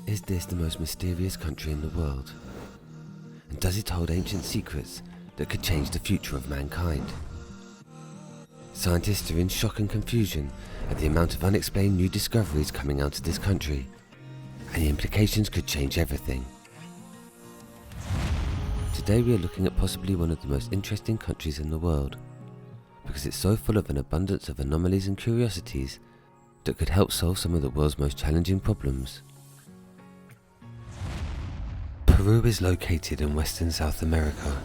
Is this the most mysterious country in the world? And does it hold ancient secrets that could change the future of mankind? Scientists are in shock and confusion at the amount of unexplained new discoveries coming out of this country, and the implications could change everything. Today we are looking at possibly one of the most interesting countries in the world, because it's so full of an abundance of anomalies and curiosities that could help solve some of the world's most challenging problems. Peru is located in western South America.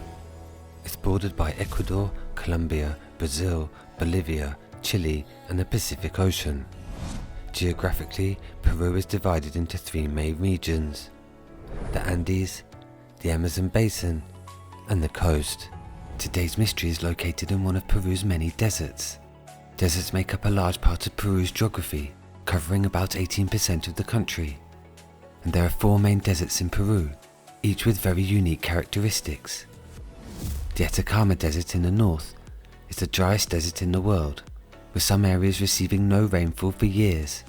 It's bordered by Ecuador, Colombia, Brazil, Bolivia, Chile, and the Pacific Ocean. Geographically, Peru is divided into three main regions: the Andes, the Amazon Basin, and the coast. Today's mystery is located in one of Peru's many deserts. Deserts make up a large part of Peru's geography, covering about 18% of the country. And there are four main deserts in Peru, each with very unique characteristics. The Atacama Desert in the north is the driest desert in the world, with some areas receiving no rainfall for years.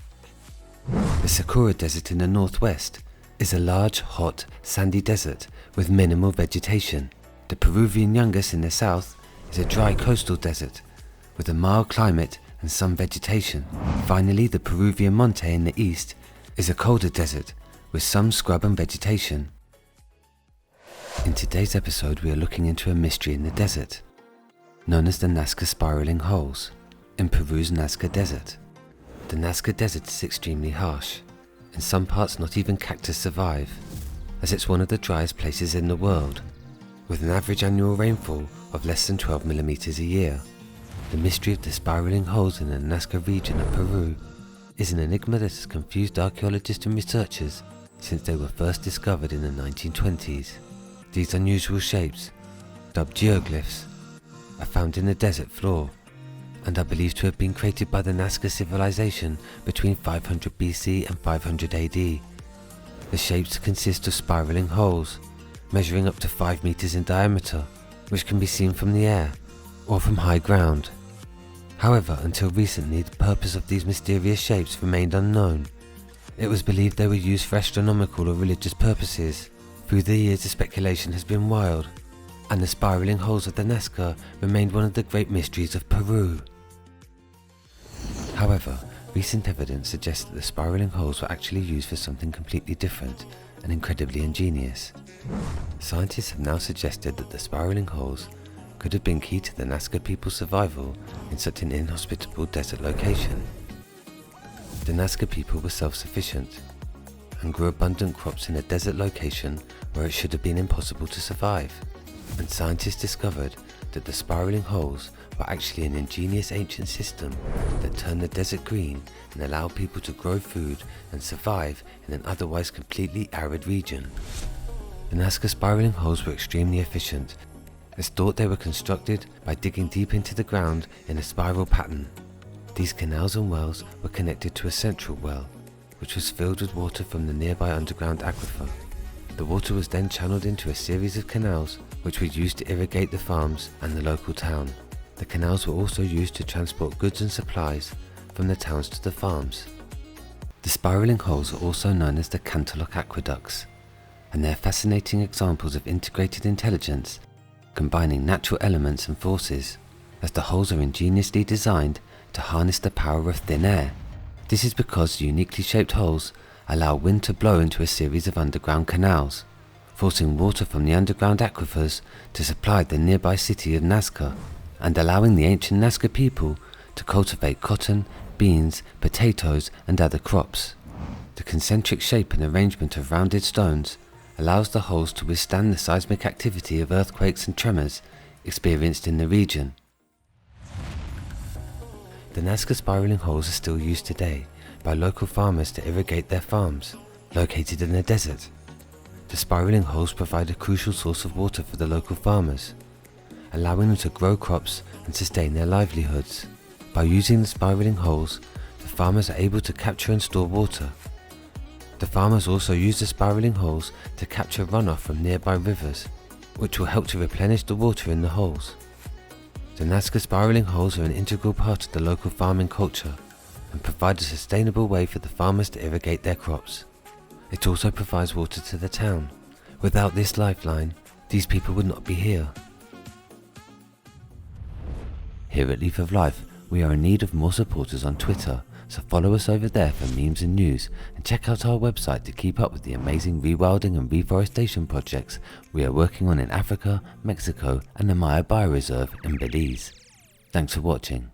The Sakura Desert in the northwest is a large, hot, sandy desert with minimal vegetation. The Peruvian Yungas in the south is a dry coastal desert with a mild climate and some vegetation. Finally, the Peruvian Monte in the east is a colder desert with some scrub and vegetation. In today's episode, we are looking into a mystery in the desert, known as the Nazca Spiraling Holes, in Peru's Nazca Desert. The Nazca Desert is extremely harsh. In some parts, not even cactus survive, as it's one of the driest places in the world, with an average annual rainfall of less than 12 millimeters a year. The mystery of the spiraling holes in the Nazca region of Peru is an enigma that has confused archaeologists and researchers since they were first discovered in the 1920s. These unusual shapes, dubbed geoglyphs, are found in the desert floor and are believed to have been created by the Nazca civilization between 500 BC and 500 AD. The shapes consist of spiraling holes, measuring up to 5 meters in diameter, which can be seen from the air or from high ground. However, until recently, the purpose of these mysterious shapes remained unknown. It was believed they were used for astronomical or religious purposes. Through the years, the speculation has been wild, and the spiraling holes of the Nazca remained one of the great mysteries of Peru. However, recent evidence suggests that the spiraling holes were actually used for something completely different and incredibly ingenious. Scientists have now suggested that the spiraling holes could have been key to the Nazca people's survival in such an inhospitable desert location. The Nazca people were self-sufficient and grew abundant crops in a desert location where it should have been impossible to survive. And scientists discovered that the spiraling holes were actually an ingenious ancient system that turned the desert green and allowed people to grow food and survive in an otherwise completely arid region. The Nazca spiraling holes were extremely efficient. It's thought they were constructed by digging deep into the ground in a spiral pattern. These canals and wells were connected to a central well, which was filled with water from the nearby underground aquifer. The water was then channeled into a series of canals which were used to irrigate the farms and the local town. The canals were also used to transport goods and supplies from the towns to the farms. The spiraling holes are also known as the Canterlock aqueducts, and they are fascinating examples of integrated intelligence, combining natural elements and forces, as the holes are ingeniously designed to harness the power of thin air. This is because the uniquely shaped holes allow wind to blow into a series of underground canals, forcing water from the underground aquifers to supply the nearby city of Nazca, and allowing the ancient Nazca people to cultivate cotton, beans, potatoes, and other crops. The concentric shape and arrangement of rounded stones allows the holes to withstand the seismic activity of earthquakes and tremors experienced in the region. The Nazca spiraling holes are still used today by local farmers to irrigate their farms, located in the desert. The spiraling holes provide a crucial source of water for the local farmers, allowing them to grow crops and sustain their livelihoods. By using the spiraling holes, the farmers are able to capture and store water. The farmers also use the spiraling holes to capture runoff from nearby rivers, which will help to replenish the water in the holes. The Nazca spiraling holes are an integral part of the local farming culture and provide a sustainable way for the farmers to irrigate their crops. It also provides water to the town. Without this lifeline, these people would not be here. Here at Leaf of Life, we are in need of more supporters on Twitter, so follow us over there for memes and news, and check out our website to keep up with the amazing rewilding and reforestation projects we are working on in Africa, Mexico and the Maya Bioreserve in Belize. Thanks for watching.